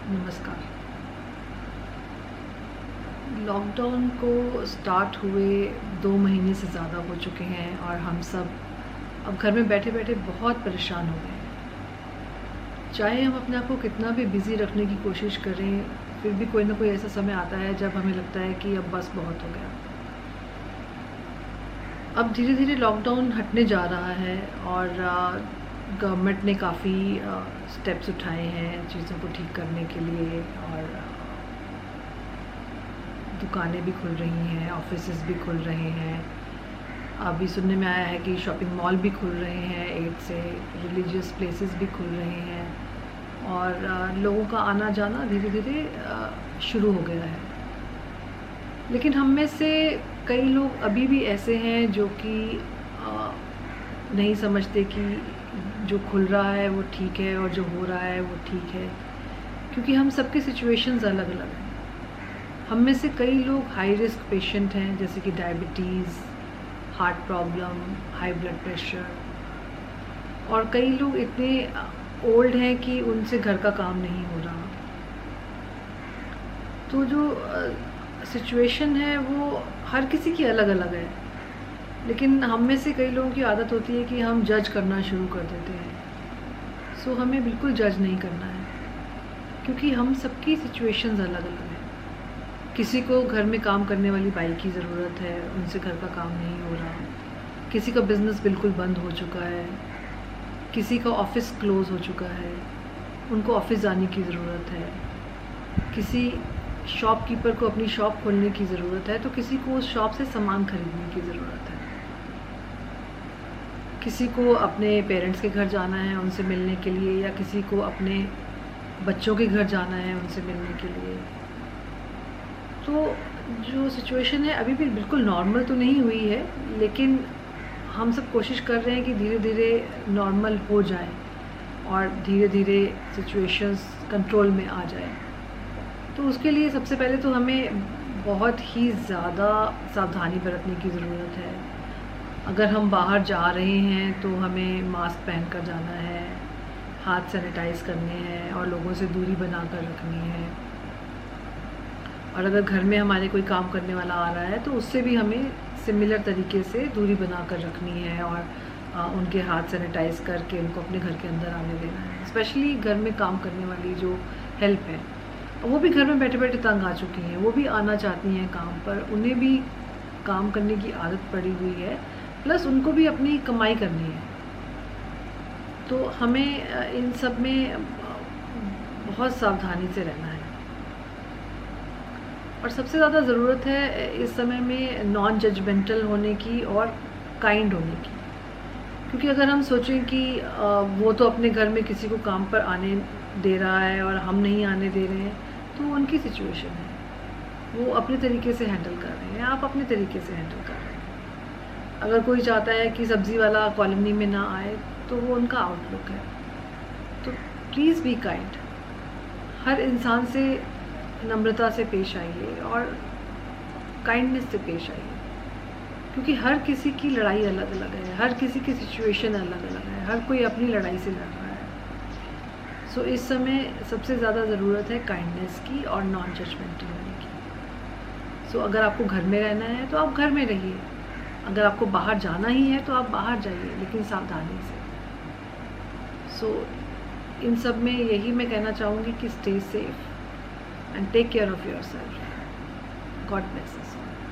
नमस्कार। लॉकडाउन को स्टार्ट हुए 2 महीने से ज़्यादा हो चुके हैं और हम सब अब घर में बैठे-बैठे बहुत परेशान हो गए हैं। चाहे हम अपने आप को कितना भी बिज़ी रखने की कोशिश करें, फिर भी कोई ना कोई ऐसा समय आता है जब हमें लगता है कि अब बस बहुत हो गया। अब धीरे-धीरे लॉकडाउन हटने जा रहा है और गवर्नमेंट ने काफ़ी स्टेप्स उठाए हैं चीज़ों को ठीक करने के लिए और दुकानें भी खुल रही हैं, ऑफ़िसेज़ भी खुल रहे हैं। अभी सुनने में आया है कि शॉपिंग मॉल भी खुल रहे हैं 8 से, रिलीजियस प्लेसेस भी खुल रहे हैं और लोगों का आना-जाना धीरे-धीरे शुरू हो गया है। लेकिन हम में से कई लोग अभी भी ऐसे हैं जो कि नहीं समझते कि जो खुल रहा है वो ठीक है और जो हो रहा है वो ठीक है, क्योंकि हम सबकी सिचुएशंस अलग-अलग हैं। हम में से कई लोग हाई रिस्क पेशेंट हैं, जैसे कि diabetes, heart problem, high blood pressure, और कई लोग इतने ओल्ड हैं कि उनसे घर का काम नहीं हो रहा। तो जो सिचुएशन है वो हर किसी की अलग-अलग है, लेकिन हम में से कई लोगों की आदत होती है कि हम जज करना शुरू कर देते हैं। सो हमें बिल्कुल जज नहीं करना है, क्योंकि हम सबकी सिचुएशंस अलग-अलग हैं। किसी को घर में काम करने वाली बाई की ज़रूरत है, उनसे घर का काम नहीं हो रहा। किसी का बिज़नेस बिल्कुल बंद हो चुका है, किसी का ऑफ़िस क्लोज़ हो चुका है, उनको ऑफ़िस जाने की ज़रूरत है। किसी शॉपकीपर को अपनी शॉप खोलने की ज़रूरत है, तो किसी को उस शॉप से सामान खरीदने की ज़रूरत है। किसी को अपने पेरेंट्स के घर जाना है उनसे मिलने के लिए, या किसी को अपने बच्चों के घर जाना है उनसे मिलने के लिए। तो जो सिचुएशन है अभी भी बिल्कुल नॉर्मल तो नहीं हुई है, लेकिन हम सब कोशिश कर रहे हैं कि धीरे-धीरे नॉर्मल हो जाए और धीरे-धीरे सिचुएशंस कंट्रोल में आ जाए। तो उसके लिए सबसे पहले तो हमें बहुत ही ज़्यादा सावधानी बरतने की ज़रूरत है। अगर हम बाहर जा रहे हैं तो हमें मास्क पहन कर जाना है, हाथ सैनिटाइज़ करने हैं और लोगों से दूरी बना कर रखनी है। और अगर घर में हमारे कोई काम करने वाला आ रहा है तो उससे भी हमें सिमिलर तरीके से दूरी बना कर रखनी है और उनके हाथ सैनिटाइज़ करके उनको अपने घर के अंदर आने देना है। स्पेशली घर में काम करने वाली जो हेल्प है, वो भी घर में बैठे-बैठे तंग आ चुकी हैं, वो भी आना चाहती हैं काम पर, उन्हें भी काम करने की आदत पड़ी हुई है, प्लस उनको भी अपनी कमाई करनी है। तो हमें इन सब में बहुत सावधानी से रहना है। और सबसे ज़्यादा ज़रूरत है इस समय में नॉन जजमेंटल होने की और काइंड होने की, क्योंकि अगर हम सोचें कि वो तो अपने घर में किसी को काम पर आने दे रहा है और हम नहीं आने दे रहे हैं, तो उनकी सिचुएशन है, वो अपने तरीके से हैंडल कर रहे हैं, आप अपने तरीके से हैंडल कर रहे हैं। अगर कोई चाहता है कि सब्ज़ी वाला कॉलोनी में ना आए, तो वो उनका आउटलुक है। तो प्लीज़ बी काइंड, हर इंसान से नम्रता से पेश आइए और काइंडनेस से पेश आइए, क्योंकि हर किसी की लड़ाई अलग-अलग है, हर किसी की सिचुएशन अलग-अलग है, हर कोई अपनी लड़ाई से लड़ रहा है। सो इस समय सबसे ज़्यादा ज़रूरत है काइंडनेस की और नॉन जजमेंटल होने की। सो अगर आपको घर में रहना है तो आप घर में रहिए, अगर आपको बाहर जाना ही है तो आप बाहर जाइए, लेकिन सावधानी से। सो इन सब में यही मैं कहना चाहूँगी कि stay safe and take care of yourself. God bless us all.